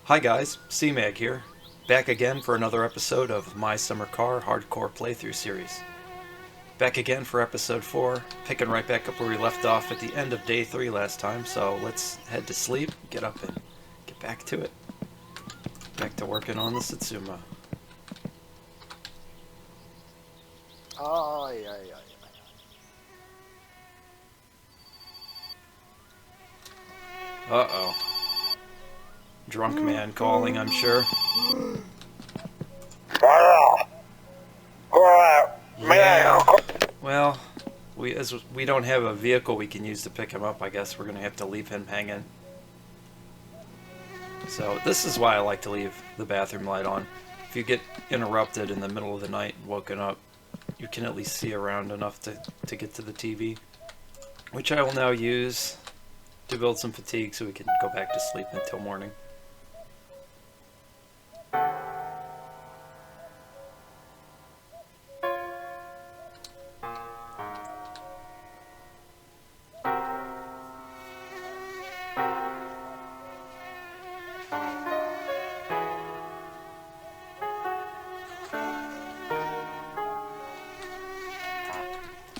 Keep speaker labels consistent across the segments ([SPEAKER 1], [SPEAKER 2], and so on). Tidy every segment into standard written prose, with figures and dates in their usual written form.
[SPEAKER 1] Hi guys, C-Mag here, back again for another episode of My Summer Car Hardcore Playthrough Series. Back again for episode 4, picking right back up where we left off at the end of day 3 last time, so let's head to sleep, get up and get back to it. Back to working on the Satsuma.
[SPEAKER 2] Ay, ay, ay.
[SPEAKER 1] Uh-oh. Drunk man calling, I'm sure. Yeah. Well, as we don't have a vehicle we can use to pick him up, I guess we're going to have to leave him hanging. So this is why I like to leave the bathroom light on. If you get interrupted in the middle of the night and woken up, you can at least see around enough to get to the TV, which I will now use to build some fatigue so we can go back to sleep until morning.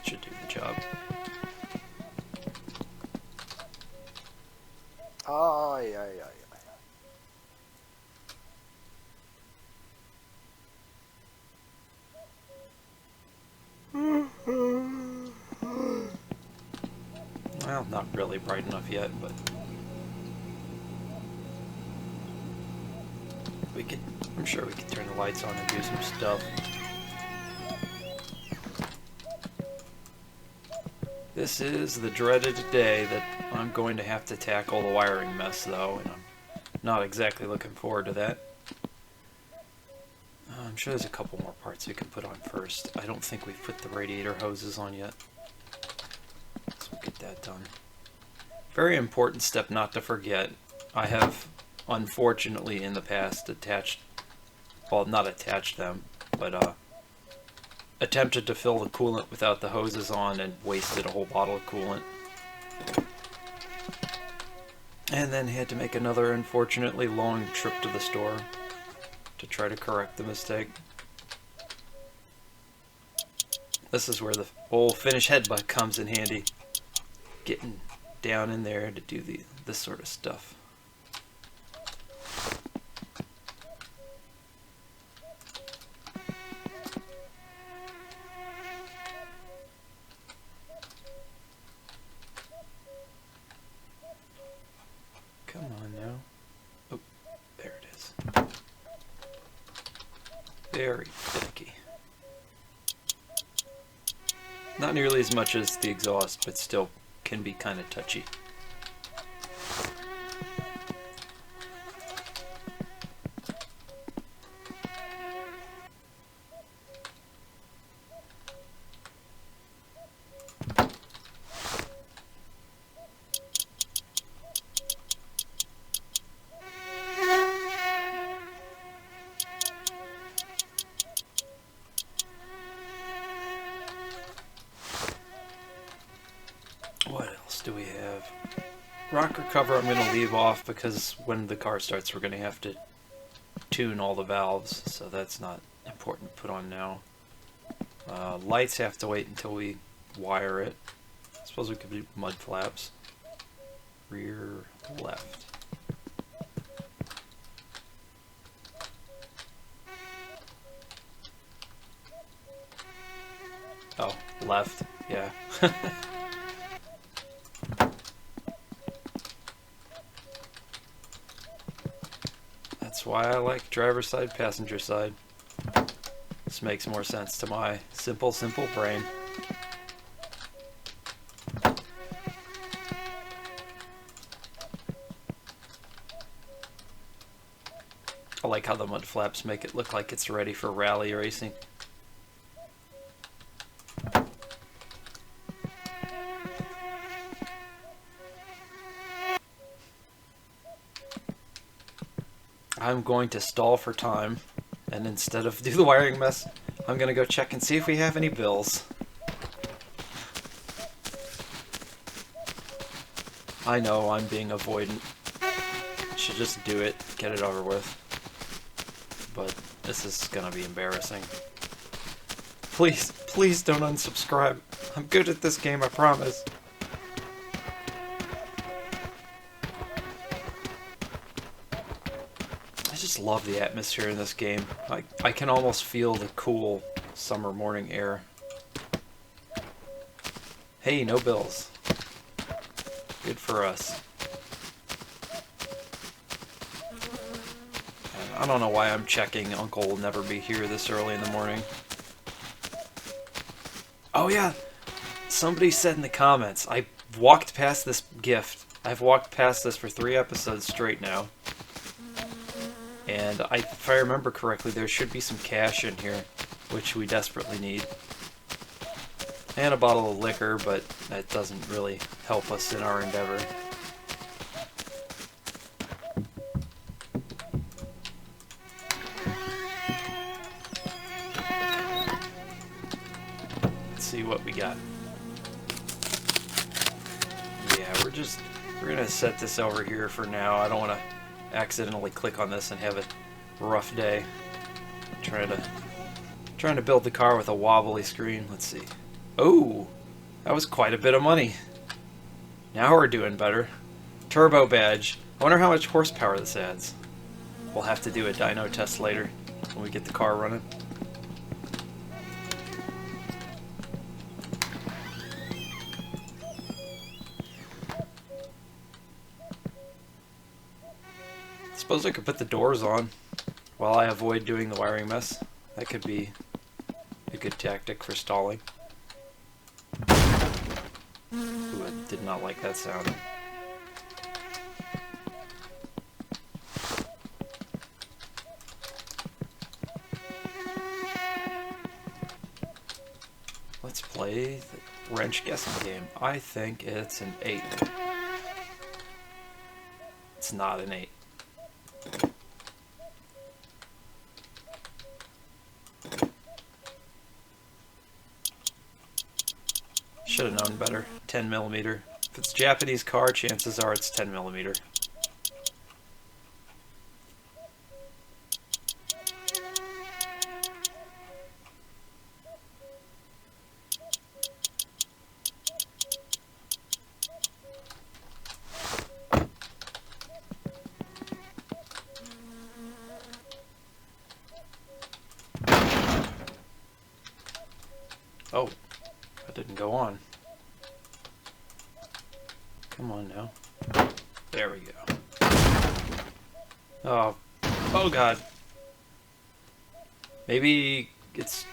[SPEAKER 1] Should do the job.
[SPEAKER 2] Ay, ay, ay, ay.
[SPEAKER 1] Well, not really bright enough yet, but I'm sure we could turn the lights on and do some stuff. This is the dreaded day that I'm going to have to tackle the wiring mess, though, and I'm not exactly looking forward to that. I'm sure there's a couple more parts we can put on first. I don't think we've put the radiator hoses on yet, so we'll get that done. Very important step not to forget. I have, unfortunately, in the past not attached them, but attempted to fill the coolant without the hoses on and wasted a whole bottle of coolant. And then had to make another unfortunately long trip to the store to try to correct the mistake. This is where the old Finnish headbutt comes in handy. Getting down in there to do this sort of stuff. Come on now. Oh, there it is. Very finicky. Not nearly as much as the exhaust, but still can be kind of touchy. What else do we have? Rocker cover I'm going to leave off because when the car starts we're going to have to tune all the valves, so that's not important to put on now. Lights have to wait until we wire it. I suppose we could do mud flaps. Rear left. Oh, left, yeah. That's why I like driver's side, passenger side. This makes more sense to my simple brain. I like how the mud flaps make it look like it's ready for rally racing. I'm going to stall for time, and instead of do the wiring mess, I'm going to go check and see if we have any bills. I know I'm being avoidant. Should just do it, get it over with. But this is gonna be embarrassing. Please, please don't unsubscribe. I'm good at this game, I promise. I just love the atmosphere in this game. I can almost feel the cool summer morning air. Hey, no bills. Good for us. And I don't know why I'm checking Uncle will never be here this early in the morning. Oh yeah, somebody said in the comments, I walked past this gift. I've walked past this for 3 episodes straight now. And if I remember correctly, there should be some cash in here, which we desperately need. And a bottle of liquor, but that doesn't really help us in our endeavor. Let's see what we got. Yeah, we're gonna set this over here for now. I don't want to accidentally click on this and have a rough day. Trying to build the car with a wobbly screen. Let's see. Oh, that was quite a bit of money. Now we're doing better. Turbo badge. I wonder how much horsepower this adds. We'll have to do a dyno test later when we get the car running. Suppose I could put the doors on while I avoid doing the wiring mess. That could be a good tactic for stalling. Ooh, I did not like that sound. Let's play the wrench guessing game. I think it's an 8. It's not an 8. Should have known better. 10mm. If it's a Japanese car, chances are it's 10mm. Oh, that didn't go on. Come on now. There we go. Oh, oh god. Maybe it's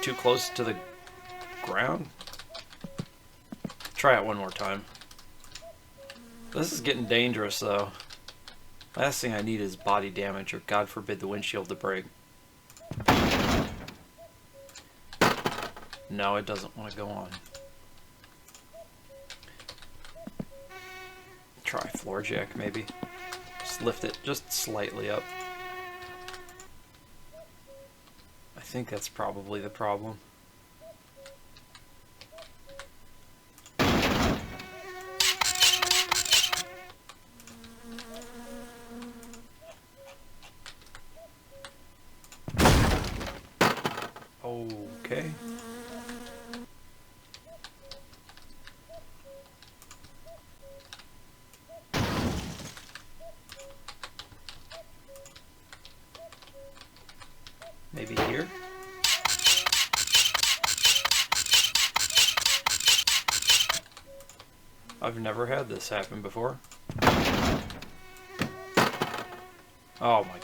[SPEAKER 1] too close to the ground? Try it one more time. This is getting dangerous though. Last thing I need is body damage, or God forbid the windshield to break. No, it doesn't want to go on. Try floor jack, maybe. Just lift it just slightly up. I think that's probably the problem. Okay. Maybe here? I've never had this happen before. Oh my.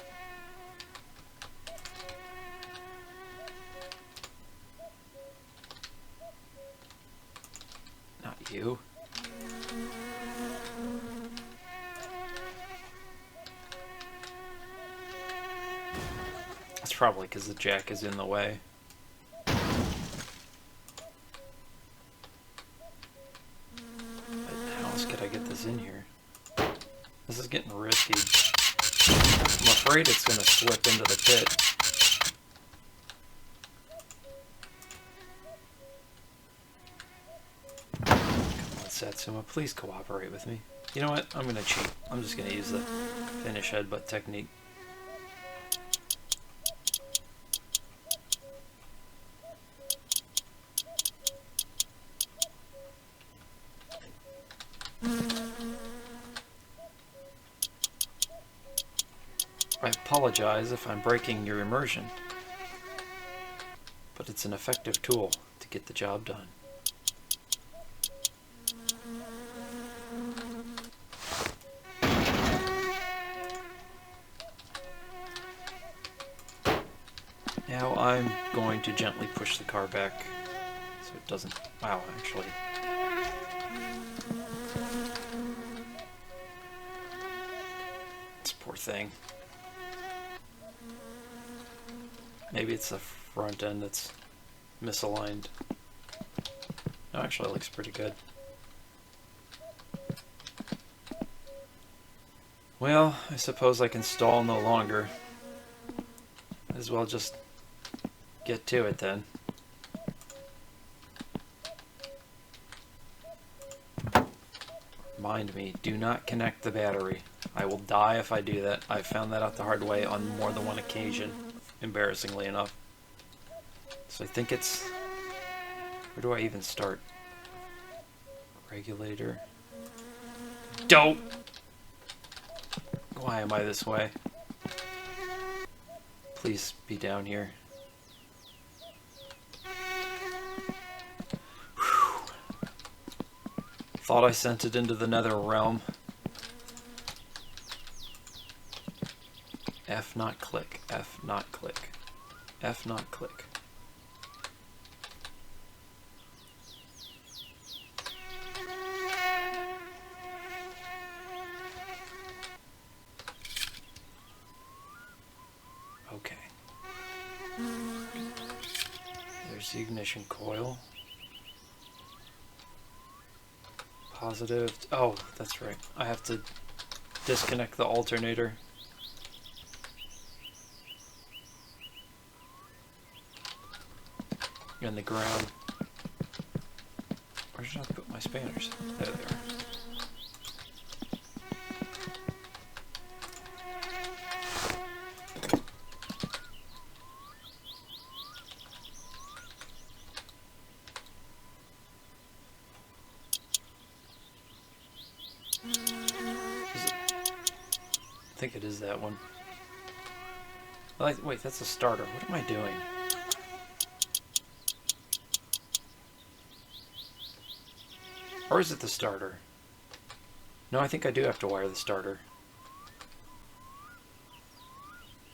[SPEAKER 1] Not you. That's probably because the jack is in the way. But how else could I get this in here? This is getting risky. I'm afraid it's going to slip into the pit. Come on, Satsuma, please cooperate with me. You know what? I'm gonna cheat. I'm just gonna use the finish headbutt technique. I apologize if I'm breaking your immersion, but it's an effective tool to get the job done. Now I'm going to gently push the car back so it doesn't... Wow, actually. This poor thing. Maybe it's the front end that's misaligned. No, actually it looks pretty good. Well, I suppose I can stall no longer. Might as well just get to it then. Remind me, do not connect the battery. I will die if I do that. I found that out the hard way on more than one occasion, embarrassingly enough. So I think it's... Where do I even start? Regulator. Don't! Why am I this way? Please be down here. Whew. Thought I sent it into the nether realm. F not click. F not click. F not click. Okay. There's the ignition coil. Positive. Oh, that's right. I have to disconnect the alternator. And the ground. Where should I put my spanners? There they are. I think it is that one. Wait, that's a starter. What am I doing? Or is it the starter? No, I think I do have to wire the starter.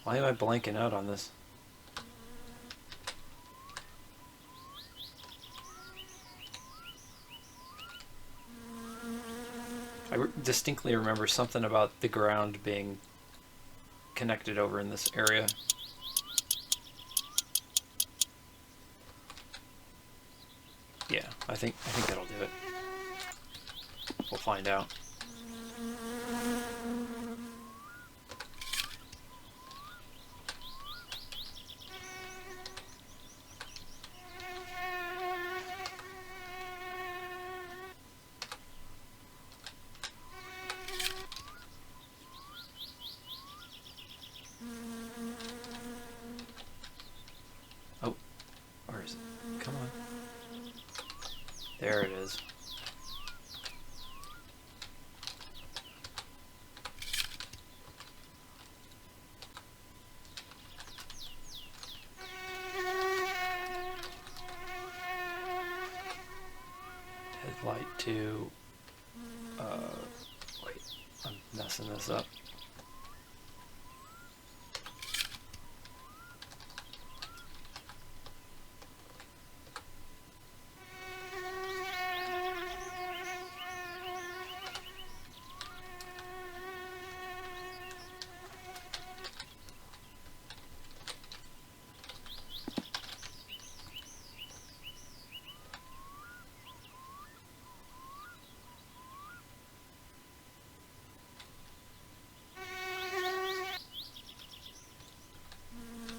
[SPEAKER 1] Why am I blanking out on this? I distinctly remember something about the ground being connected over in this area. Yeah, I think that'll do it. We'll find out. Oh, where is it? Come on. There it is. Headlight to... wait, I'm messing this up.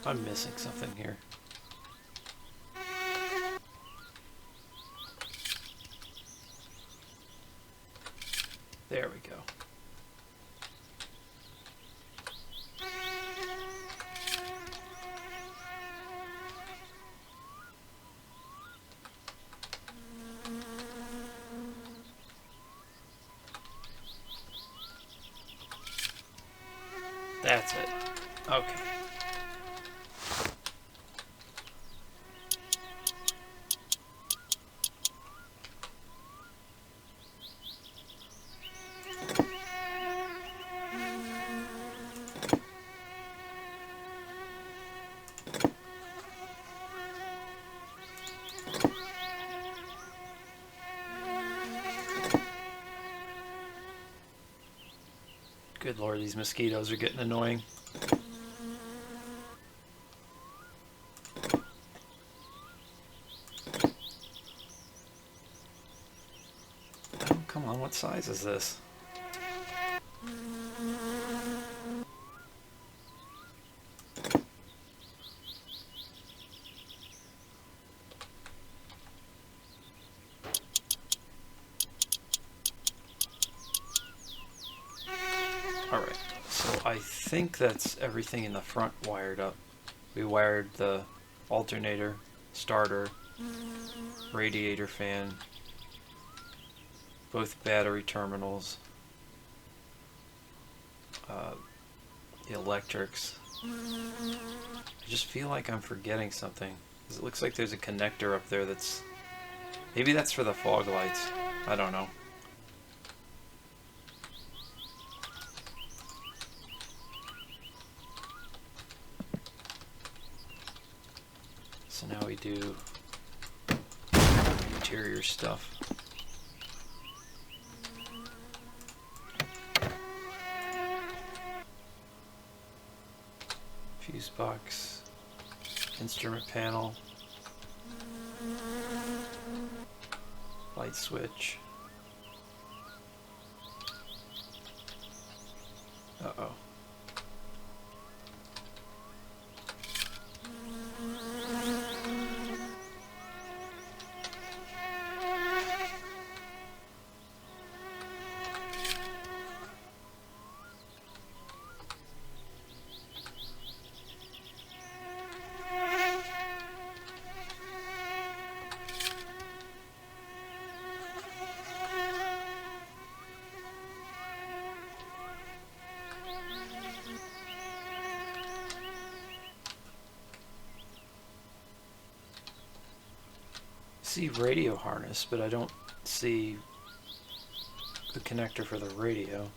[SPEAKER 1] I'm missing something here. There we go. That's it. Okay. Good lord, these mosquitoes are getting annoying. Oh, come on, what size is this? Alright, so I think that's everything in the front wired up. We wired the alternator, starter, radiator fan, both battery terminals, the electrics. I just feel like I'm forgetting something. It looks like there's a connector up there that's... Maybe that's for the fog lights. I don't know. So now we do interior stuff. Fuse box, instrument panel, light switch. Uh-oh. See radio harness, but I don't see the connector for the radio.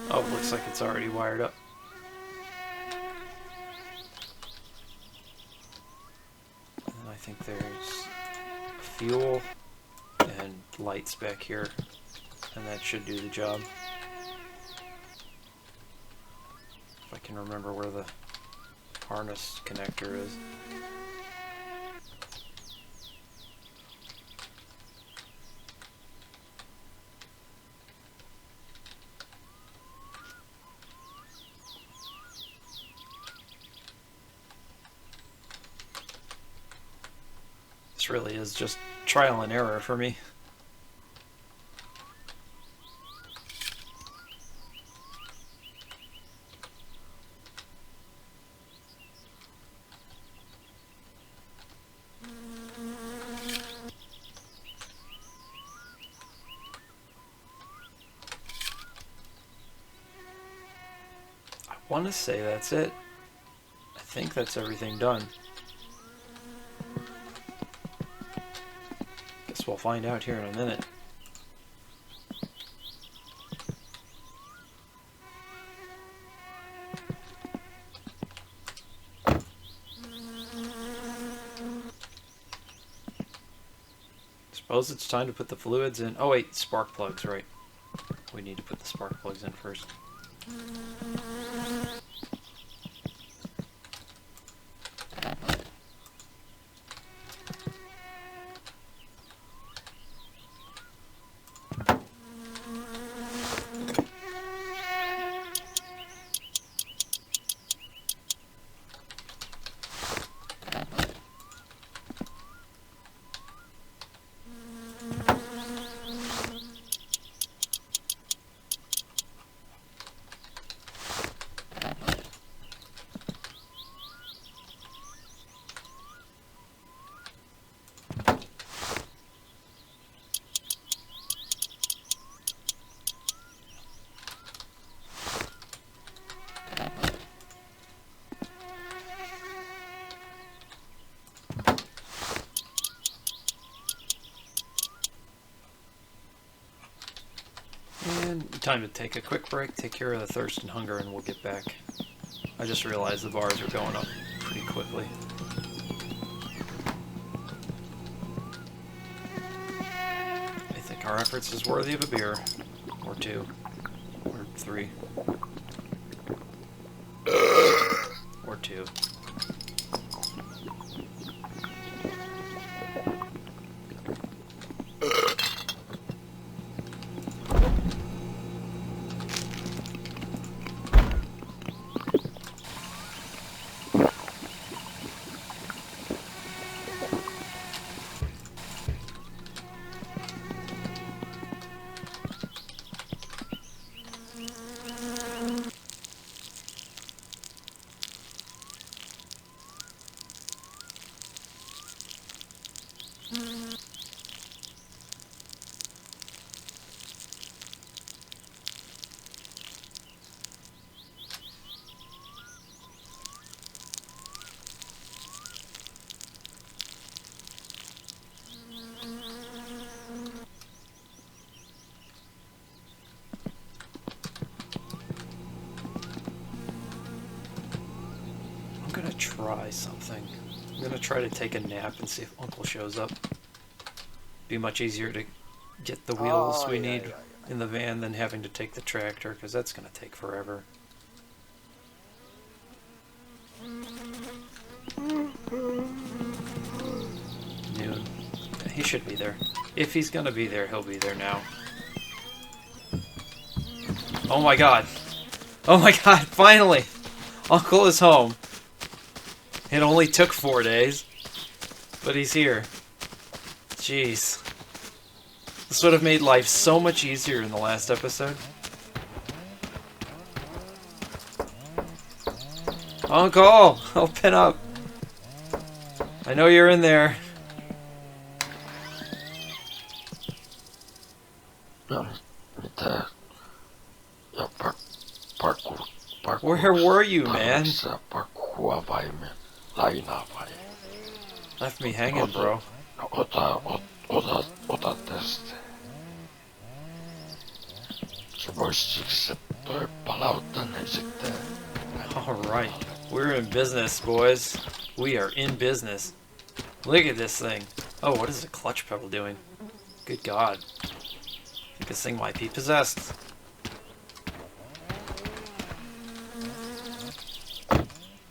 [SPEAKER 1] Oh, looks like it's already wired up. I think there's fuel and lights back here, and that should do the job. If I can remember where the harness connector is. This really is just trial and error for me. I want to say that's it. I think that's everything done. Guess we'll find out here in a minute. Suppose it's time to put the fluids in. Oh wait, spark plugs, right. We need to put the spark plugs in first. And time to take a quick break, take care of the thirst and hunger, and we'll get back. I just realized the bars are going up pretty quickly. I think our efforts is worthy of a beer. Or two. Or three. Or two. I'm gonna try something. I'm gonna try to take a nap and see if Uncle shows up. Be much easier to get the wheels we need in the van than having to take the tractor, because that's gonna take forever. Noon. Yeah, he should be there. If he's gonna be there, he'll be there now. Oh my god. Oh my god, finally! Uncle is home. It only took 4 days, but he's here. Jeez. This would have made life so much easier in the last episode. Uncle! Open up! I know you're in there. Where were you, man? Left me hanging, bro. Alright, we're in business, boys. We are in business. Look at this thing. Oh, what is the clutch pedal doing? Good God. I think this thing might be possessed.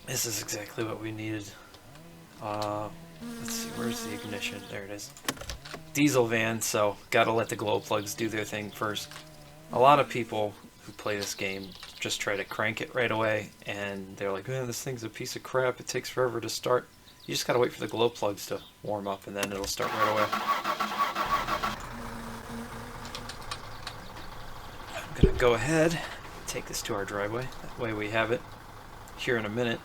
[SPEAKER 1] This is exactly what we needed. Let's see, where's the ignition? There it is. Diesel van, so gotta let the glow plugs do their thing first. A lot of people who play this game just try to crank it right away, and they're like, man, this thing's a piece of crap, it takes forever to start. You just gotta wait for the glow plugs to warm up, and then it'll start right away. I'm gonna go ahead, take this to our driveway. That way we have it here in a minute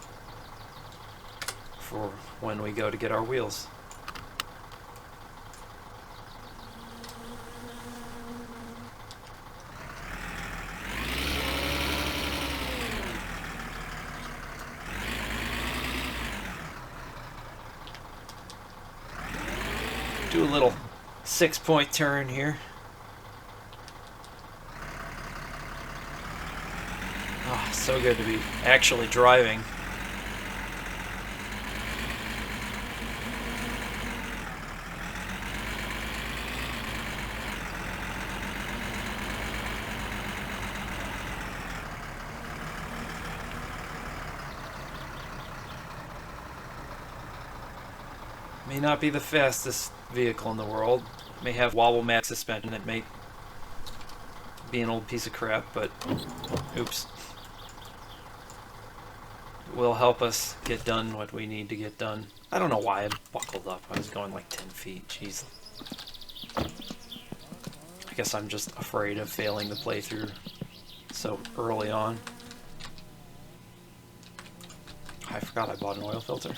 [SPEAKER 1] for when we go to get our wheels. Do a little 6-point turn here. Oh, so good to be actually driving. May not be the fastest vehicle in the world. May have wobble mat suspension. It may be an old piece of crap, but oops. It will help us get done what we need to get done. I don't know why I buckled up. I was going like 10 feet. Jeez. I guess I'm just afraid of failing the playthrough so early on. I forgot I bought an oil filter.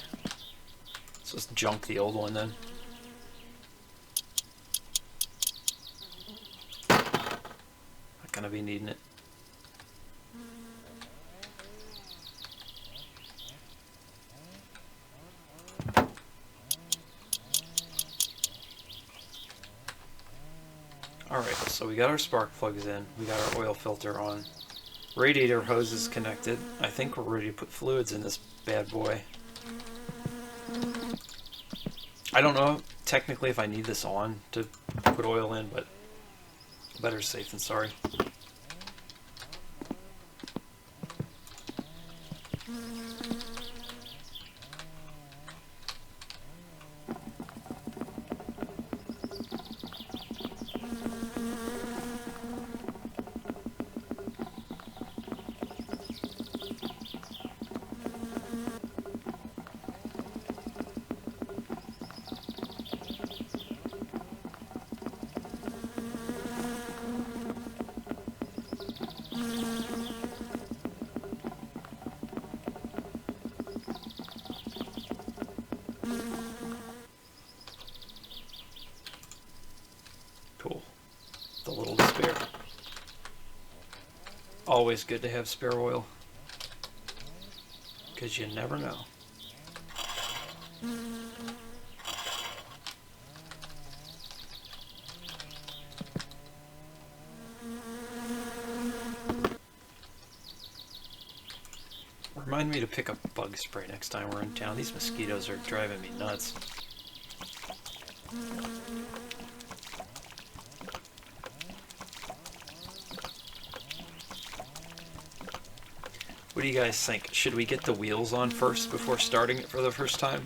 [SPEAKER 1] Let's just junk the old one then. Not gonna be needing it. Alright, So we got our spark plugs in, we got our oil filter on, radiator hose is connected. I think we're ready to put fluids in this bad boy. I don't know technically if I need this on to put oil in, but better safe than sorry. Cool. The little spare. Always good to have spare oil, because you never know. Remind me to pick up bug spray next time we're in town. These mosquitoes are driving me nuts. What do you guys think? Should we get the wheels on first before starting it for the first time?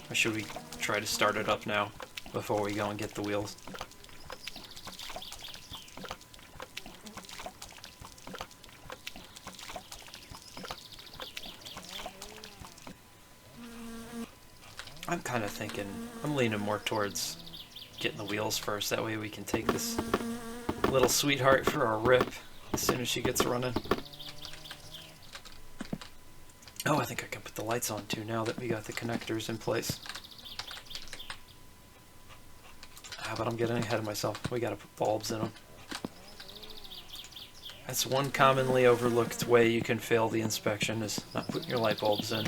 [SPEAKER 1] Or should we try to start it up now before we go and get the wheels? I'm kind of thinking, I'm leaning more towards getting the wheels first. That way we can take this little sweetheart for a rip as soon as she gets running. Oh, I think I can put the lights on too now that we got the connectors in place. But I'm getting ahead of myself. We gotta put bulbs in them. That's one commonly overlooked way you can fail the inspection, is not putting your light bulbs in.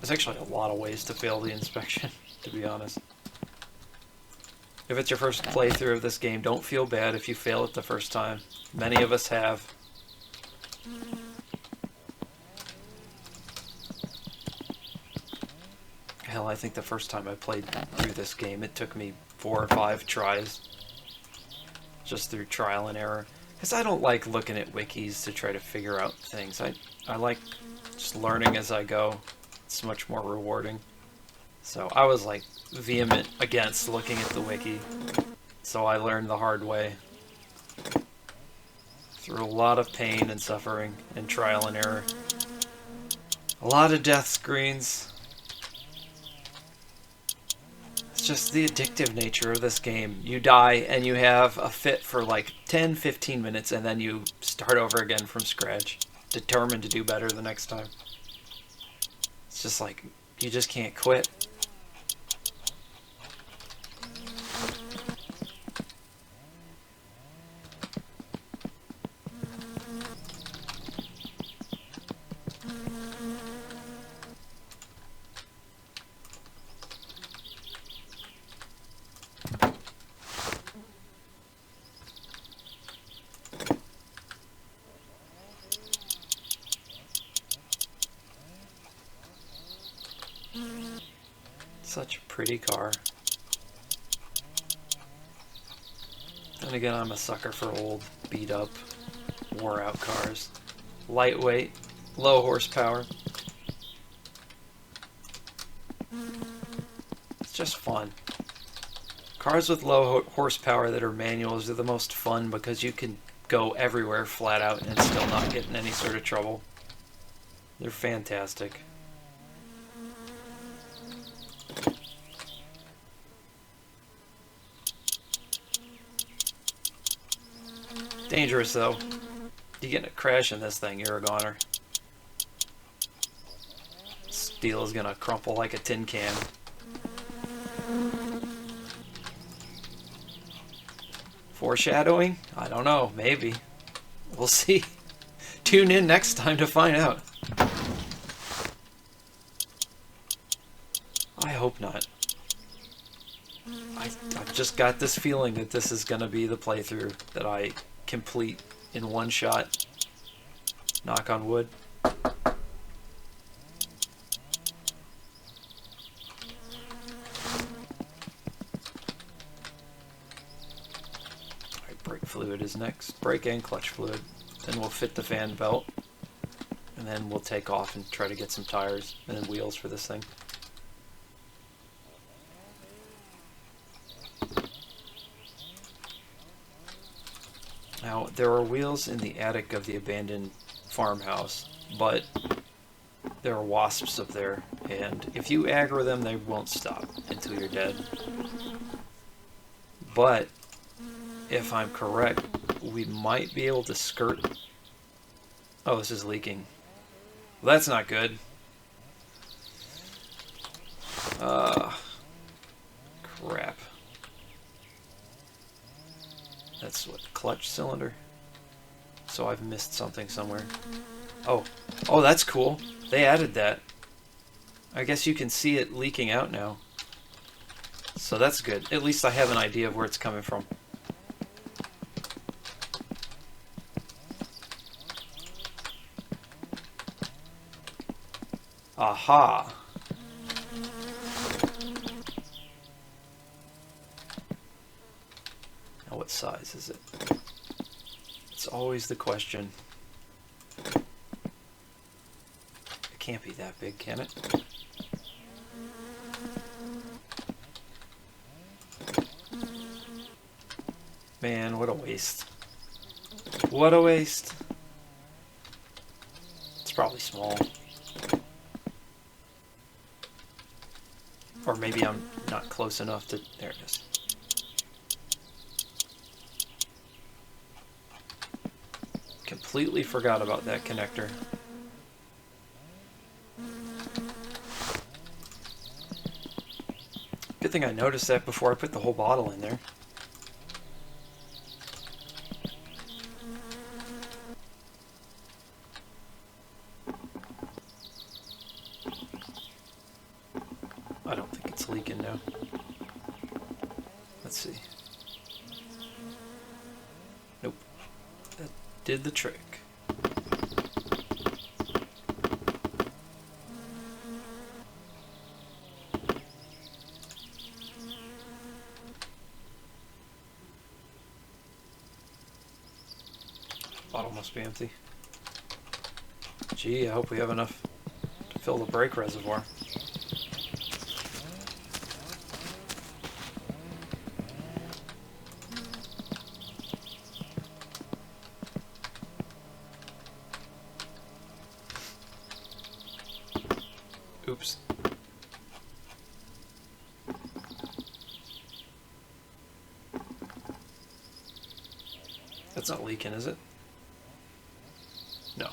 [SPEAKER 1] There's actually a lot of ways to fail the inspection, to be honest. If it's your first playthrough of this game, don't feel bad if you fail it the first time. Many of us have. Hell, I think the first time I played through this game, it took me 4 or 5 tries. Just through trial and error. Because I don't like looking at wikis to try to figure out things. I like just learning as I go. It's much more rewarding. So I was like vehement against looking at the wiki. So I learned the hard way. Through a lot of pain and suffering and trial and error. A lot of death screens. It's just the addictive nature of this game. You die and you have a fit for like 10-15 minutes and then you start over again from scratch. Determined to do better the next time. It's just like, you just can't quit. Such a pretty car. Then again, I'm a sucker for old, beat up, wore out cars. Lightweight, low horsepower. It's just fun. Cars with low horsepower that are manuals are the most fun because you can go everywhere flat out and still not get in any sort of trouble. They're fantastic. Dangerous though. You get in a crash in this thing, you're a goner. Steel is gonna crumple like a tin can. Foreshadowing? I don't know, maybe. We'll see. Tune in next time to find out. I hope not. I've just got this feeling that this is going to be the playthrough that I complete in one shot. Knock on wood. Alright, brake fluid is next. Brake and clutch fluid. Then we'll fit the fan belt. And then we'll take off and try to get some tires and then wheels for this thing. Now, there are wheels in the attic of the abandoned farmhouse, but there are wasps up there, and if you aggro them, they won't stop until you're dead. But, if I'm correct, we might be able to skirt... Oh, this is leaking. Well, that's not good. Crap. That's what, clutch cylinder? So I've missed something somewhere. Oh, that's cool. They added that. I guess you can see it leaking out now. So that's good. At least I have an idea of where it's coming from. Aha! Now what size is it? It's always the question. It can't be that big, can it? Man, what a waste. What a waste. It's probably small. Or maybe I'm not close enough to... There it is. Completely forgot about that connector. Good thing I noticed that before I put the whole bottle in there. I don't think it's leaking now. Let's see. Nope. That did the trick. Bottle must be empty. Gee, I hope we have enough to fill the brake reservoir. Oops. That's not leaking, is it? No.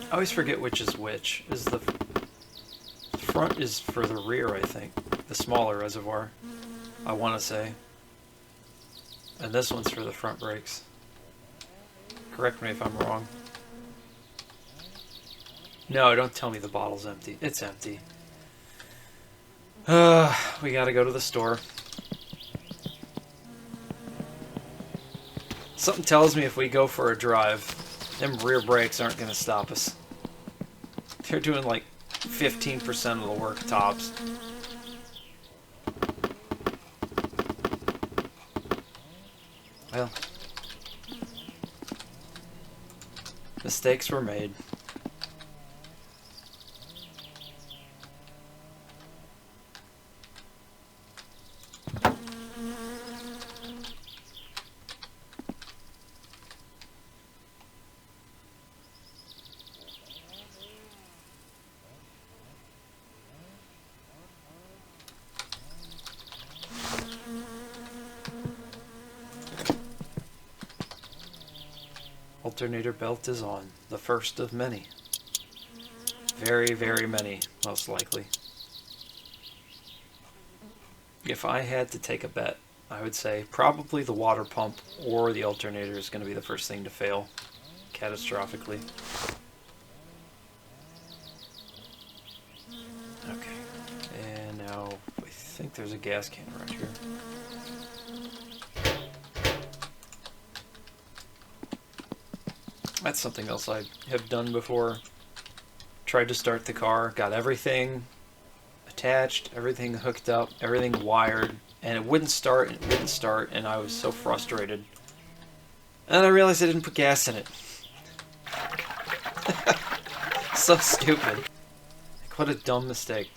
[SPEAKER 1] I always forget which is which. Is the front is for the rear, I think. The smaller reservoir, I want to say. And this one's for the front brakes. Correct me if I'm wrong. No, don't tell me the bottle's empty. It's empty. We gotta go to the store. Something tells me if we go for a drive, them rear brakes aren't gonna stop us. They're doing like 15% of the work tops. Well, mistakes were made. Alternator belt is on. The first of many. Very, very many, most likely. If I had to take a bet, I would say probably the water pump or the alternator is going to be the first thing to fail. catastrophically. Okay, and now I think there's a gas can right here. That's something else I have done before. Tried to start the car, got everything attached, everything hooked up, everything wired, and it wouldn't start, and it wouldn't start, and I was so frustrated. And then I realized I didn't put gas in it. So stupid. Like, what a dumb mistake.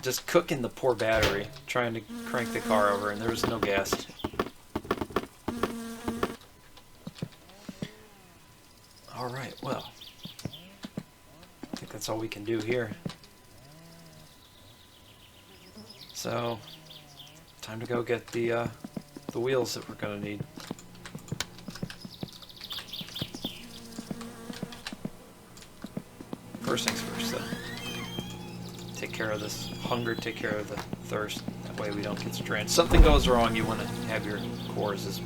[SPEAKER 1] Just cooking the poor battery, trying to crank the car over, and there was no gas. Alright, well. I think that's all we can do here. So, time to go get the wheels that we're going to need. First things first, though. Take care of this hunger, take care of the thirst. That way we don't get stranded. Something goes wrong, you want to have your cores as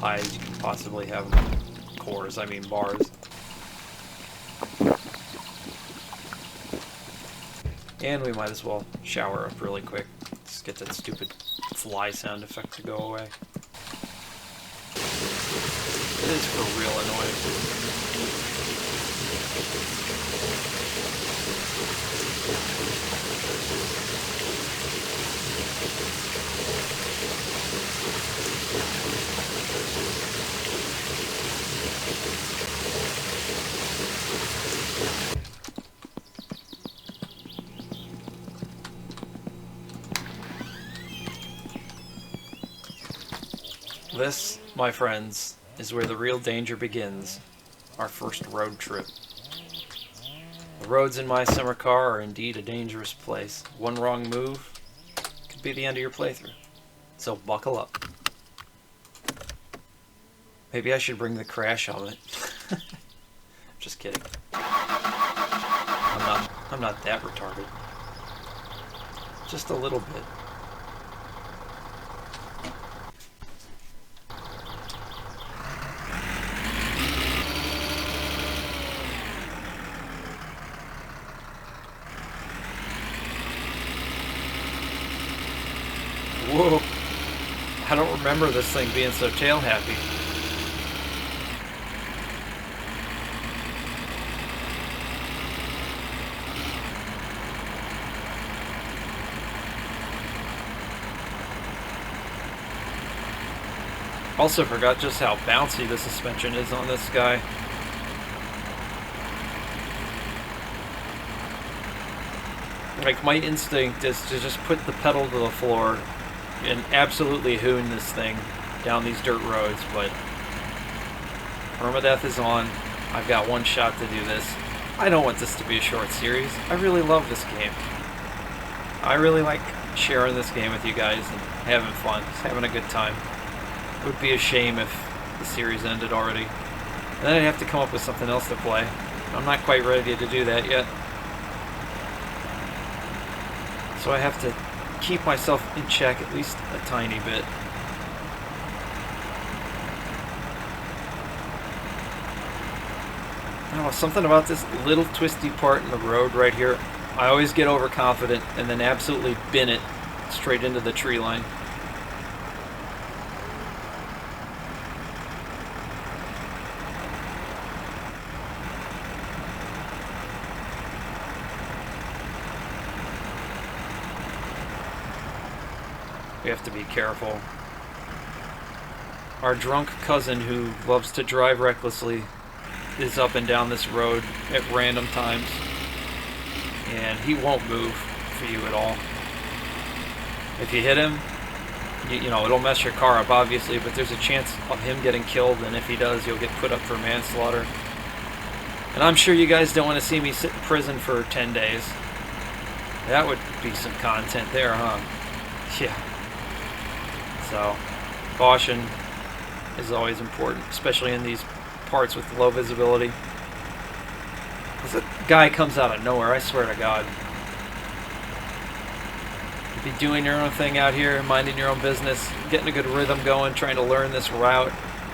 [SPEAKER 1] high as you can possibly have them. Cores, I mean bars. And we might as well shower up really quick. Just get that stupid fly sound effect to go away. It is for real annoying. This, my friends, is where the real danger begins. Our first road trip. The roads in my summer car are indeed a dangerous place. One wrong move could be the end of your playthrough. So buckle up. Maybe I should bring the crash helmet. Just kidding. I'm not that retarded. Just a little bit. Whoa, I don't remember this thing being so tail happy. Also forgot just how bouncy the suspension is on this guy. Like, my instinct is to just put the pedal to the floor and absolutely hoon this thing down these dirt roads, but permadeath is on. I've got one shot to do this. I don't want this to be a short series. I really love this game. I really like sharing this game with you guys and having fun, just having a good time. It would be a shame if the series ended already. And then I'd have to come up with something else to play. I'm not quite ready to do that yet. So I have to keep myself in check at least a tiny bit. I don't know, something about this little twisty part in the road right here. I always get overconfident and then absolutely bin it straight into the tree line. We have to be careful. Our drunk cousin who loves to drive recklessly is up and down this road at random times, and he won't move for you at all. If you hit him, you know, it'll mess your car up obviously, but there's a chance of him getting killed, and if he does, you'll get put up for manslaughter. And I'm sure you guys don't want to see me sit in prison for 10 days. That would be some content there, huh? Yeah. So, caution is always important, especially in these parts with low visibility. This guy comes out of nowhere, I swear to God. You'd be doing your own thing out here, minding your own business, getting a good rhythm going, trying to learn this route,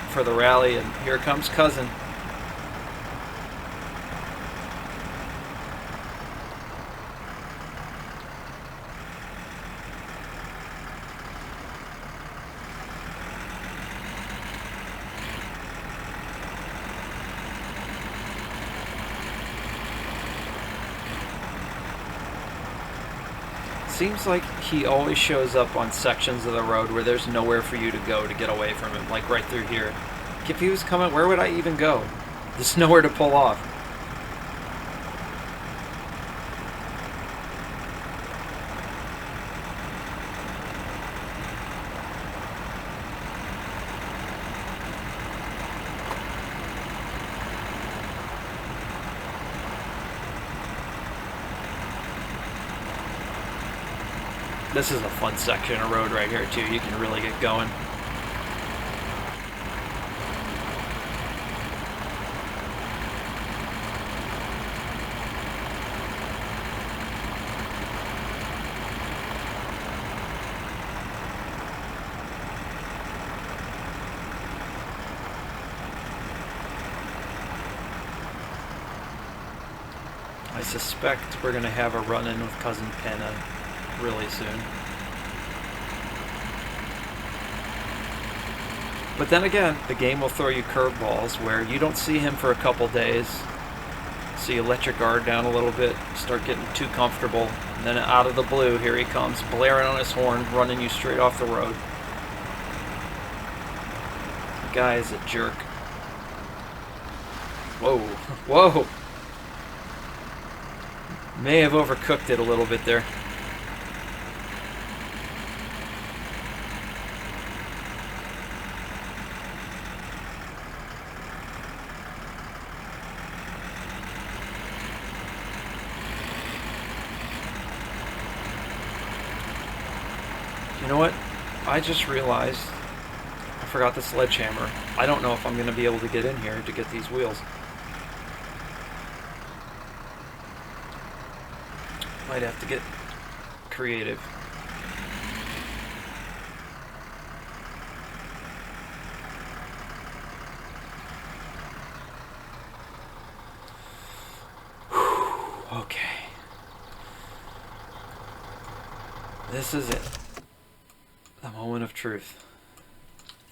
[SPEAKER 1] for the rally, and here comes Cousin. Seems like he always shows up on sections of the road where there's nowhere for you to go to get away from him, like right through here. If he was coming, where would I even go? There's nowhere to pull off. This is a fun section of road right here too. You can really get going. I suspect we're going to have a run-in with Cousin Penna really soon. But then again, the game will throw you curveballs where you don't see him for a couple days, so you let your guard down a little bit, start getting too comfortable, and then out of the blue, here he comes, blaring on his horn, running you straight off the road. The guy is a jerk. Whoa, whoa! May have overcooked it a little bit there. You know what? I just realized I forgot the sledgehammer. I don't know if I'm going to be able to get in here to get these wheels. Might have to get creative. Whew, okay. This is it. The moment of truth.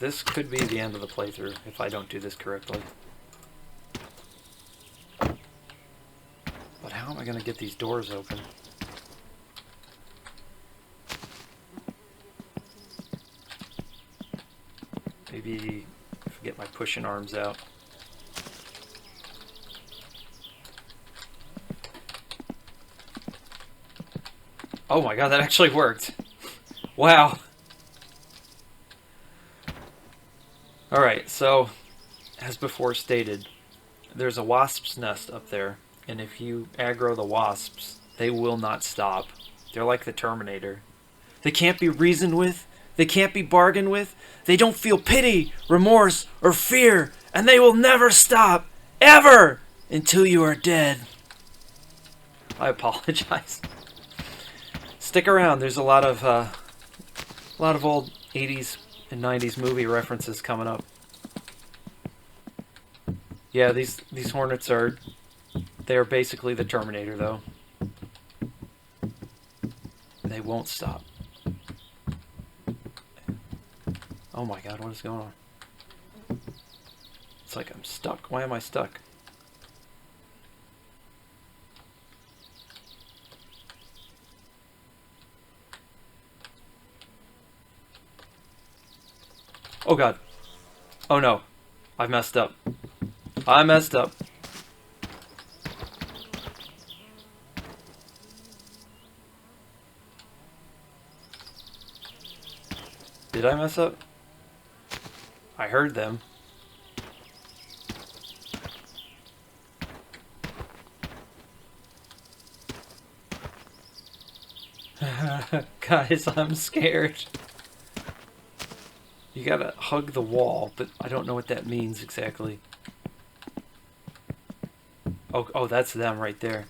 [SPEAKER 1] This could be the end of the playthrough if I don't do this correctly. But how am I going to get these doors open? Maybe if I get my pushing arms out. Oh my god, that actually worked. Wow. Alright, so, as before stated, there's a wasp's nest up there, and if you aggro the wasps, they will not stop. They're like the Terminator. They can't be reasoned with, they can't be bargained with, they don't feel pity, remorse, or fear, and they will never stop, ever, until you are dead. I apologize. Stick around, there's a lot of old 80s and 90s movie references coming up. Yeah, these hornets they're basically the Terminator though. They won't stop. Oh my god, what is going on? It's like I'm stuck. Why am I stuck? Oh god. Oh no. I messed up. I messed up. Did I mess up? I heard them. Guys, I'm scared. You gotta hug the wall, but I don't know what that means exactly. Oh, that's them right there.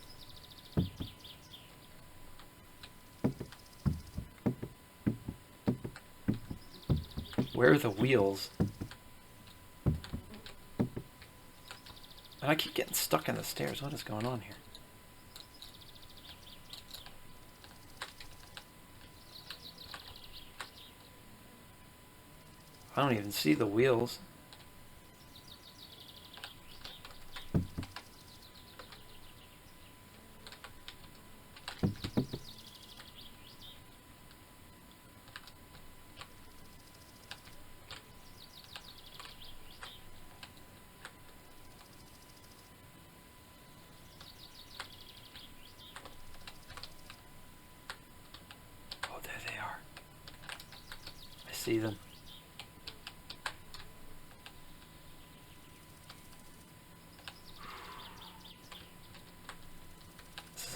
[SPEAKER 1] Where are the wheels? And I keep getting stuck in the stairs. What is going on here? I don't even see the wheels. Oh, there they are. I see them.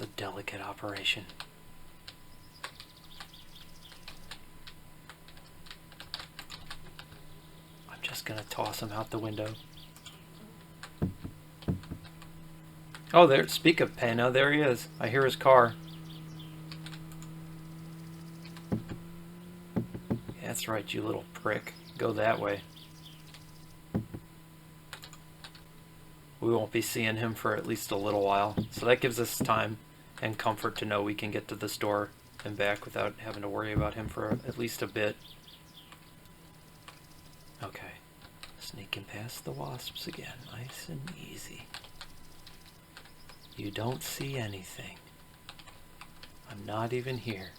[SPEAKER 1] A delicate operation. I'm just gonna toss him out the window. Oh, there, speak of Pena, there he is. I hear his car. Yeah, that's right, you little prick. Go that way. We won't be seeing him for at least a little while, so that gives us time and comfort to know we can get to the store and back without having to worry about him for at least a bit. Okay, sneaking past the wasps again, nice and easy. You don't see anything. I'm not even here.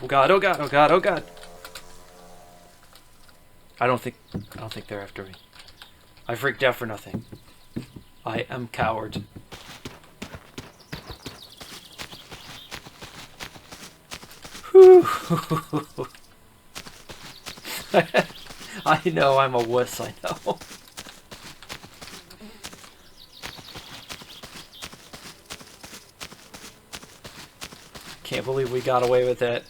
[SPEAKER 1] Oh god, oh god, oh god, oh god! I don't think they're after me. I freaked out for nothing. I am coward. Whew. I know I'm a wuss, I know. Can't believe we got away with that.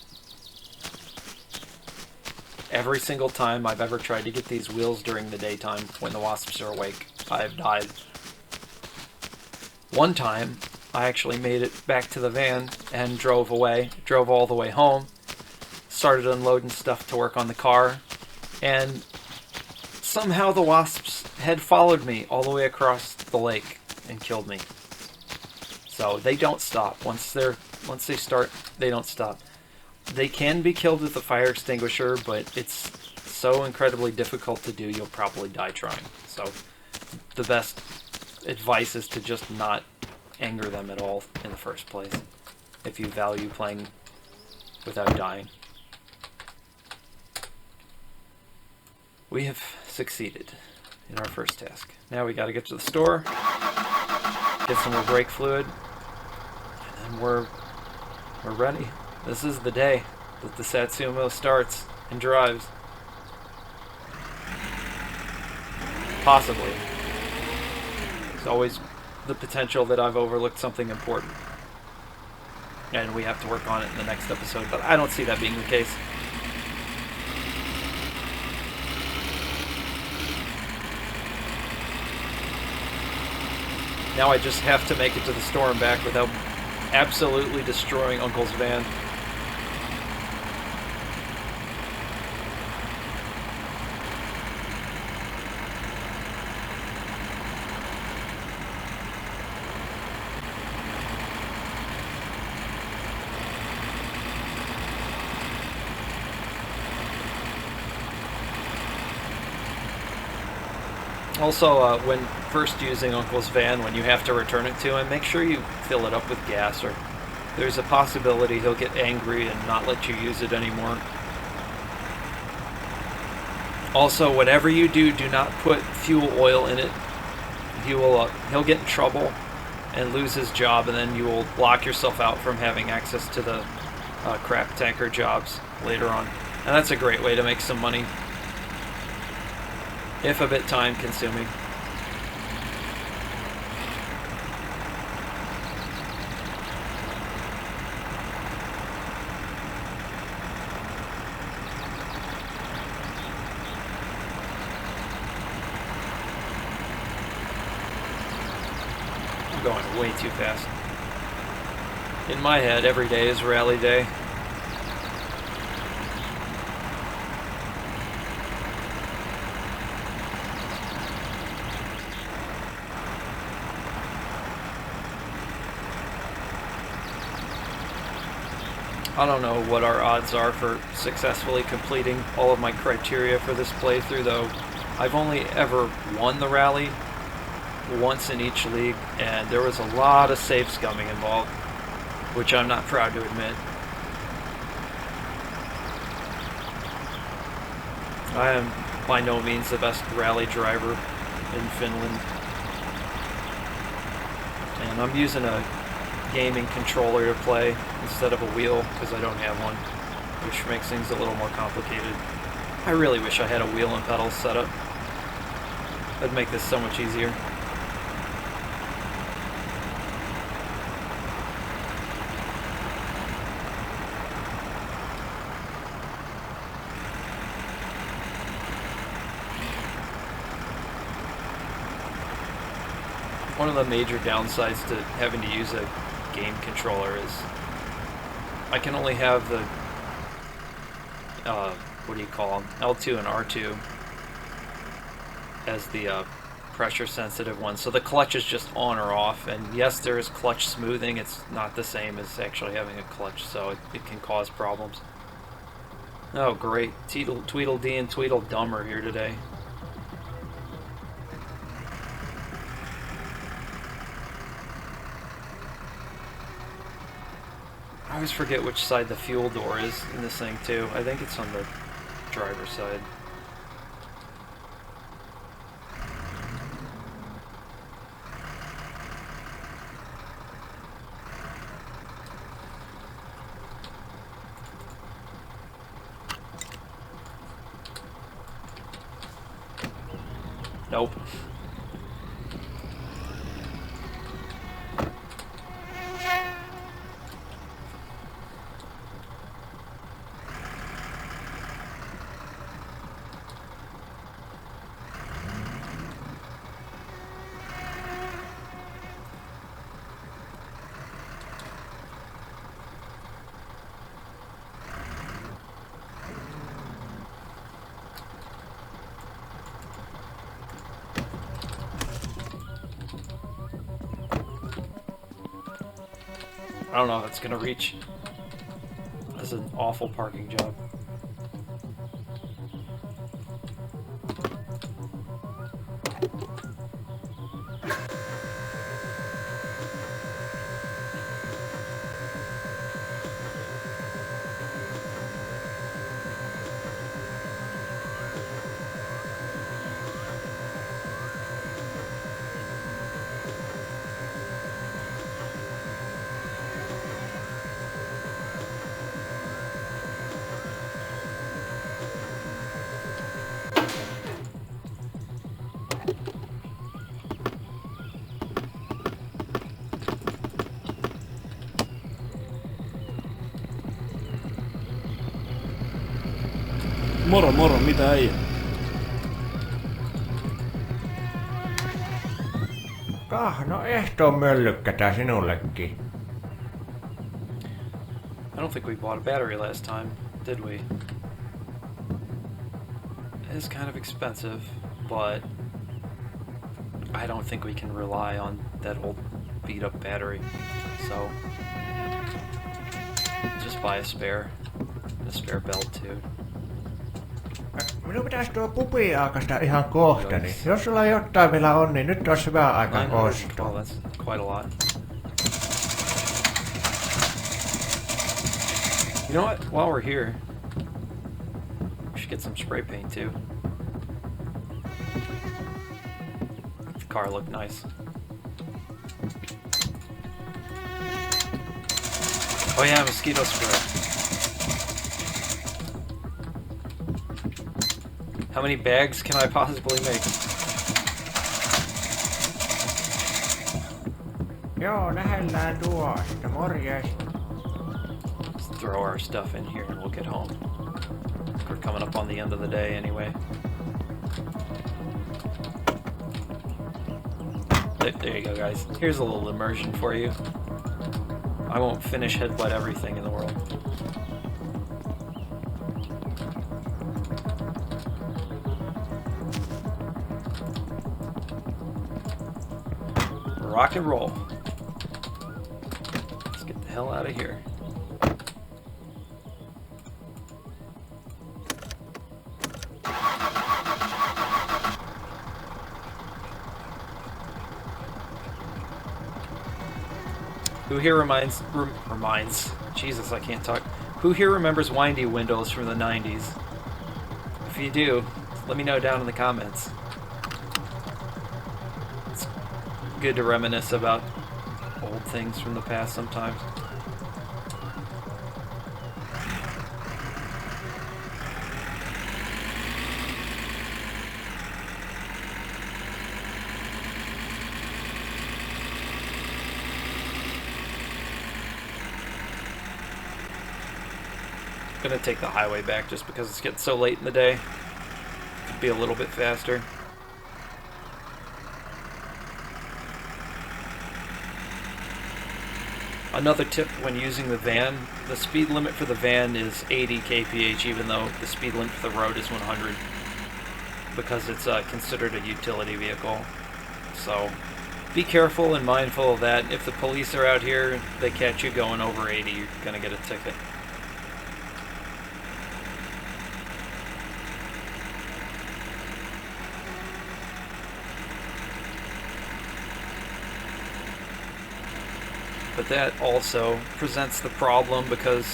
[SPEAKER 1] Every single time I've ever tried to get these wheels during the daytime when the wasps are awake, I've died. One time, I actually made it back to the van and drove all the way home, started unloading stuff to work on the car, and somehow the wasps had followed me all the way across the lake and killed me. So they don't stop. Once they start, they don't stop. They can be killed with a fire extinguisher, but it's so incredibly difficult to do, you'll probably die trying. So the best advice is to just not anger them at all in the first place, if you value playing without dying. We have succeeded in our first task. Now we gotta get to the store, get some more brake fluid, and then we're ready. This is the day that the Satsuma starts and drives. Possibly. There's always the potential that I've overlooked something important. And we have to work on it in the next episode, but I don't see that being the case. Now I just have to make it to the store and back without absolutely destroying Uncle's van. Also, when first using Uncle's van, when you have to return it to him, make sure you fill it up with gas, or there's a possibility he'll get angry and not let you use it anymore. Also, whatever you do, do not put fuel oil in it. He'll get in trouble and lose his job, and then you will lock yourself out from having access to the crap tanker jobs later on. And that's a great way to make some money, if a bit time consuming. I'm going way too fast. In my head, every day is rally day. I don't know what our odds are for successfully completing all of my criteria for this playthrough, though. I've only ever won the rally once in each league, and there was a lot of safe scumming involved, which I'm not proud to admit. I am by no means the best rally driver in Finland, and I'm using a gaming controller to play instead of a wheel because I don't have one, which makes things a little more complicated. I really wish I had a wheel and pedals set up. That'd make this so much easier. One of the major downsides to having to use a game controller is I can only have the what do you call them, L2 and R2 as the pressure sensitive ones, so the clutch is just on or off, and yes, there is clutch smoothing. It's not the same as actually having a clutch, so it can cause problems. Oh great, Tweedledee and Tweedledum are here today. I always forget which side the fuel door is in this thing too. I think it's on the driver's side. Nope. I don't know if it's gonna reach. That's an awful parking job.
[SPEAKER 3] Moro moro, mitä ei?
[SPEAKER 2] No ehtoon möllykkätä sinullekin.
[SPEAKER 1] I don't think we bought a battery last time, did we? It is kind of expensive, but I don't think we can rely on that old beat-up battery. So just buy a spare belt too.
[SPEAKER 2] Minun pitäisi tuo pupi aakasta ihan kohta, niin jos sulla jotain vielä on, niin nyt olisi hyvä aika ostaa.
[SPEAKER 1] Oh, that's quite a lot. You know what? While we're here, we should get some spray paint too. Make the car look nice. Oh yeah, mosquito spray. How many bags can I possibly make?
[SPEAKER 2] Joo, lähellään tuosta. Morjes.
[SPEAKER 1] Let's throw our stuff in here and we'll get home. We're coming up on the end of the day anyway. There you go, guys. Here's a little immersion for you. I won't finish headbutt everything in the world. Rock and roll. Let's get the hell out of here. Who here reminds... Jesus, I can't talk. Who here remembers windy windows from the 90s? If you do, let me know down in the comments. It's good to reminisce about old things from the past sometimes. I'm gonna take the highway back just because it's getting so late in the day. Could be a little bit faster. Another tip when using the van, the speed limit for the van is 80 kph even though the speed limit for the road is 100 because it's considered a utility vehicle. So be careful and mindful of that. If the police are out here, they catch you going over 80, you're gonna get a ticket. But that also presents the problem because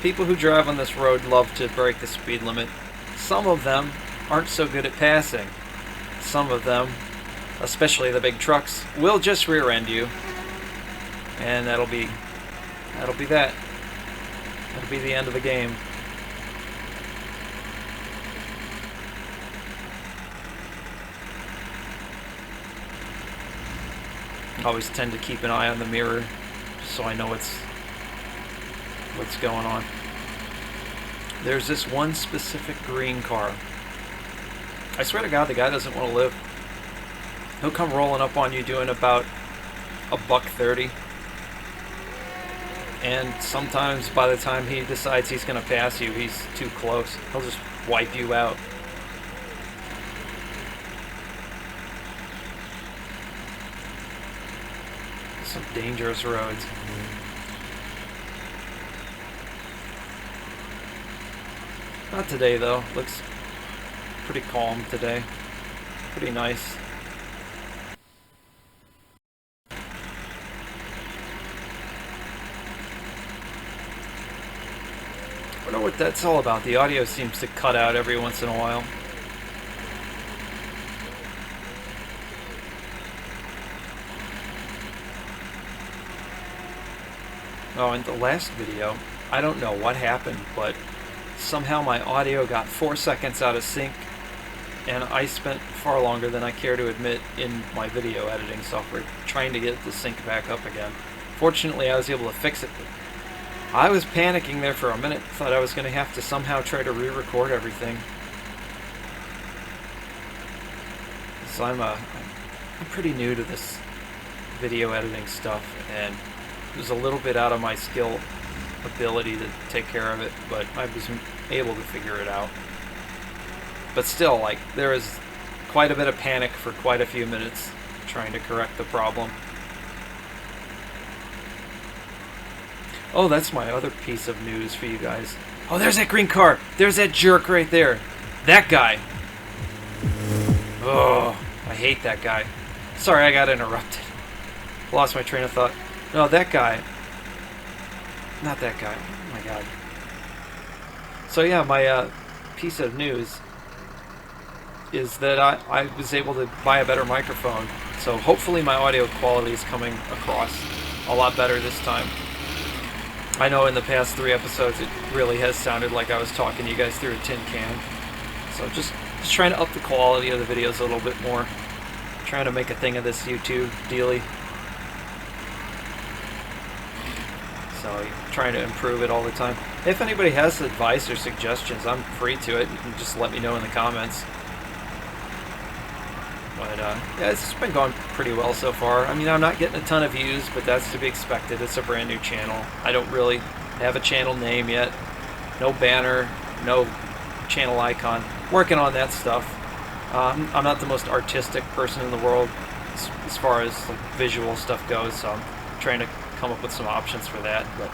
[SPEAKER 1] people who drive on this road love to break the speed limit. Some of them aren't so good at passing. Some of them, especially the big trucks, will just rear end you. And that'll be that. That'll be the end of the game. I always tend to keep an eye on the mirror so I know what's going on. There's this one specific green car. I swear to God, the guy doesn't want to live. He'll come rolling up on you doing about $130. And sometimes by the time he decides he's going to pass you, he's too close. He'll just wipe you out. Some dangerous roads. Not today though. Looks pretty calm today. Pretty nice. I wonder what that's all about. The audio seems to cut out every once in a while. Oh, in the last video, I don't know what happened, but somehow my audio got 4 seconds out of sync, and I spent far longer than I care to admit in my video editing software trying to get the sync back up again. Fortunately, I was able to fix it, but I was panicking there for a minute. Thought I was going to have to somehow try to re-record everything. So I'm pretty new to this video editing stuff, and it was a little bit out of my skill ability to take care of it, but I was able to figure it out. But still, like, there was quite a bit of panic for quite a few minutes trying to correct the problem. Oh, that's my other piece of news for you guys. Oh, there's that green car! There's that jerk right there! That guy! Oh, I hate that guy. Sorry, I got interrupted. Lost my train of thought. No, that guy. Not that guy. Oh my god. So yeah, my piece of news is that I was able to buy a better microphone. So hopefully my audio quality is coming across a lot better this time. I know in the past 3 episodes it really has sounded like I was talking to you guys through a tin can. So just trying to up the quality of the videos a little bit more. Trying to make a thing of this YouTube dealy. So trying to improve it all the time. If anybody has advice or suggestions, I'm free to it. You can just let me know in the comments. But yeah, it's been going pretty well so far. I mean, I'm not getting a ton of views, but that's to be expected. It's a brand new channel. I don't really have a channel name yet. No banner, no channel icon. Working on that stuff. I'm not the most artistic person in the world as far as like, visual stuff goes, so I'm trying to come up with some options for that. But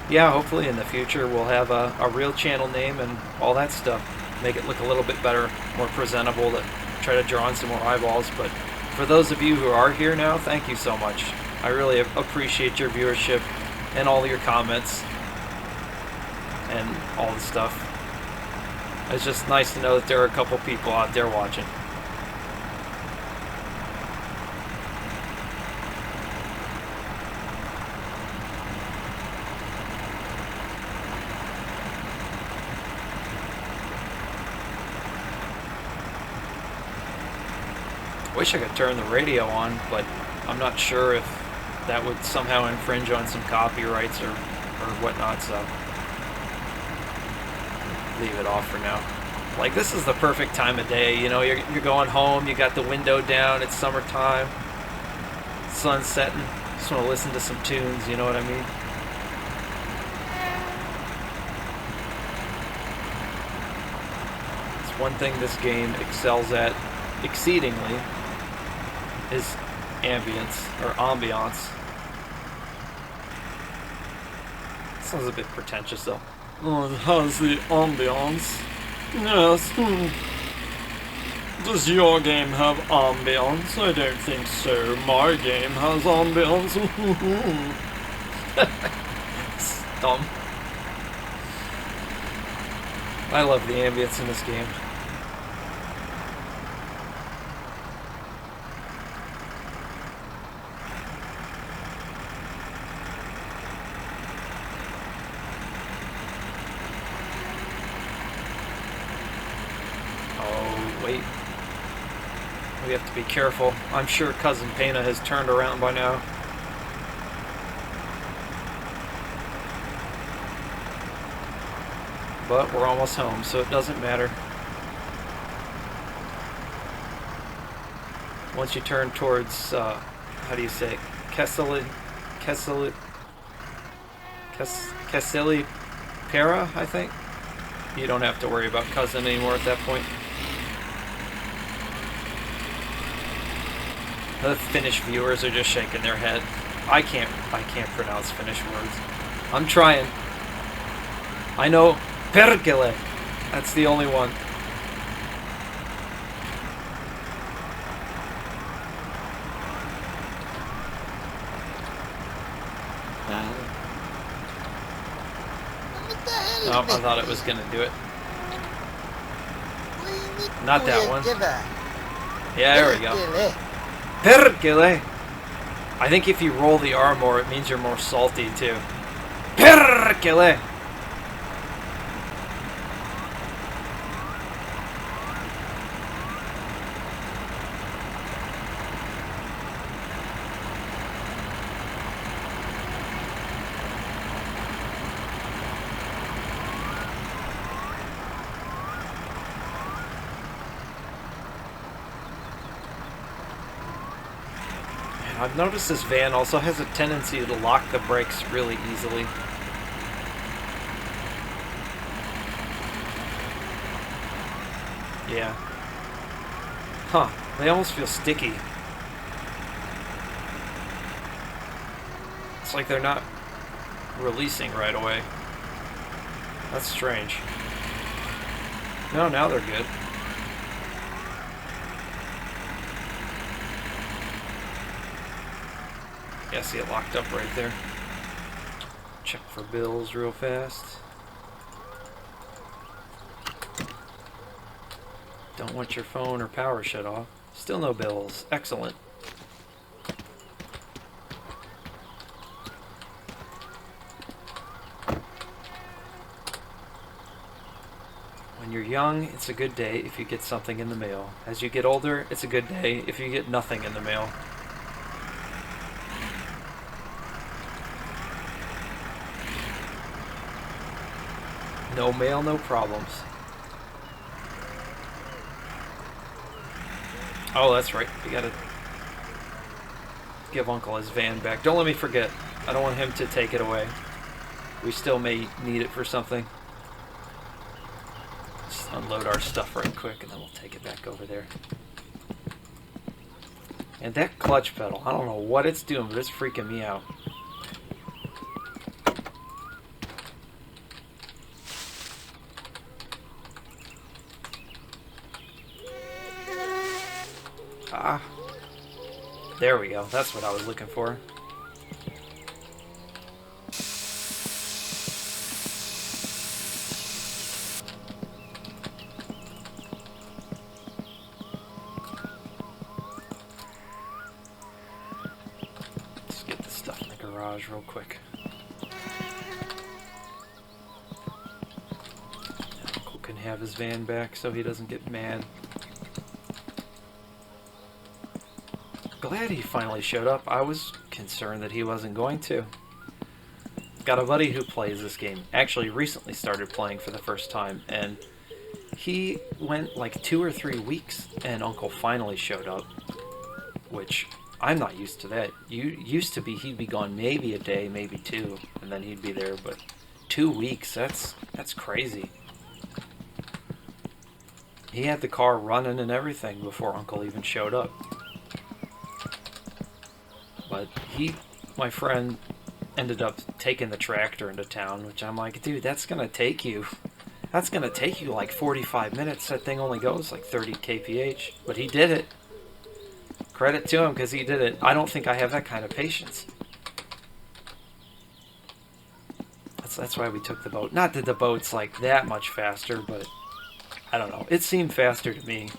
[SPEAKER 1] yeah, hopefully in the future we'll have a real channel name and all that stuff. Make it look a little bit better, more presentable, to try to draw in some more eyeballs. But for those of you who are here now, thank you so much. I really appreciate your viewership and all your comments and all the stuff. It's just nice to know that there are a couple people out there watching. Wish I could turn the radio on, but I'm not sure if that would somehow infringe on some copyrights or whatnot, so leave it off for now. Like, this is the perfect time of day, you know, you're going home, you got the window down, it's summertime, sun's setting, just want to listen to some tunes, you know what I mean? It's one thing this game excels at exceedingly is ambience, or ambiance. Sounds a bit pretentious though.
[SPEAKER 3] Oh, it has the ambiance. Yes. Does your game have ambience? I don't think so. My game has ambience.
[SPEAKER 1] It's dumb. I love the ambience in this game. We have to be careful. I'm sure Cousin Pena has turned around by now. But we're almost home, so it doesn't matter. Once you turn towards, how do you say it? Cassilipera, I think. You don't have to worry about Cousin anymore at that point. The Finnish viewers are just shaking their head. I can't pronounce Finnish words. I'm trying. I know perkele. That's the only one. Oh, I thought it was gonna do it. Not that one. Yeah, there we go. Perkele. I think if you roll the R more, it means you're more salty too. Perkele. I've noticed this van also has a tendency to lock the brakes really easily. Yeah. Huh. They almost feel sticky. It's like they're not releasing right away. That's strange. No, now they're good. Yeah, see it locked up right there. Check for bills real fast. Don't want your phone or power shut off. Still no bills. Excellent. When you're young, it's a good day if you get something in the mail. As you get older, it's a good day if you get nothing in the mail. No mail, no problems. Oh, that's right. We gotta give Uncle his van back. Don't let me forget. I don't want him to take it away. We still may need it for something. Just unload our stuff right quick and then we'll take it back over there. And that clutch pedal, I don't know what it's doing, but it's freaking me out. Ah, there we go. That's what I was looking for. garage real quick. Uncle can have his van back so he doesn't get mad. Glad he finally showed up. I was concerned that he wasn't going to. Got a buddy who plays this game. Actually recently started playing for the first time, and he went like 2 or 3 weeks and Uncle finally showed up, which I'm not used to that. Used to be he'd be gone maybe a day, maybe 2, and then he'd be there, but 2 weeks, that's crazy. He had the car running and everything before Uncle even showed up. But my friend, ended up taking the tractor into town, which I'm like, dude, that's gonna take you like 45 minutes. That thing only goes like 30 kph, but he did it. Credit to him, because he did it. I don't think I have that kind of patience. That's why we took the boat. Not that the boat's like that much faster, but I don't know. It seemed faster to me.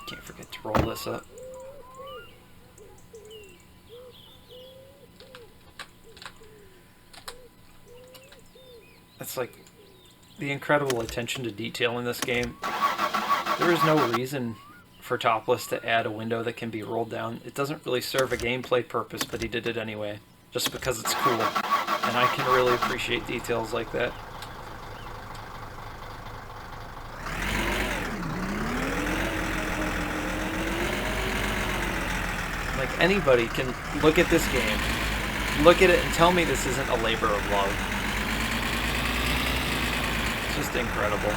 [SPEAKER 1] Can't forget to roll this up. That's like the incredible attention to detail in this game. There is no reason for Topless to add a window that can be rolled down. It doesn't really serve a gameplay purpose, but he did it anyway, just because it's cool. And I can really appreciate details like that. Like, anybody can look at this game, look at it and tell me this isn't a labor of love. It's just incredible.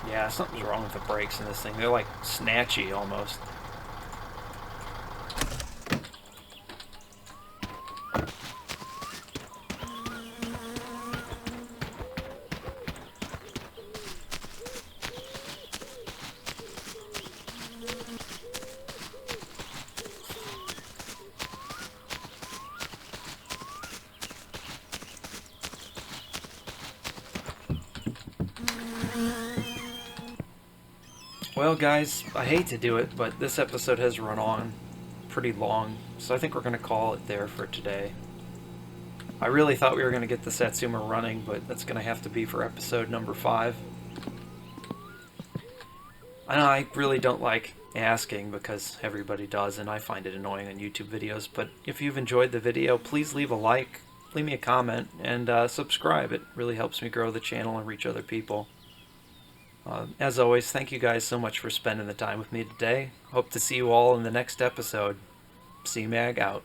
[SPEAKER 1] Yeah, something's wrong with the brakes in this thing. They're like snatchy almost. Well, guys, I hate to do it, but this episode has run on pretty long, so I think we're going to call it there for today. I really thought we were going to get the Satsuma running, but that's going to have to be for episode number 5. I really don't like asking because everybody does, and I find it annoying on YouTube videos, but if you've enjoyed the video, please leave a like, leave me a comment, and subscribe. It really helps me grow the channel and reach other people. As always, thank you guys so much for spending the time with me today. Hope to see you all in the next episode. CMAG out.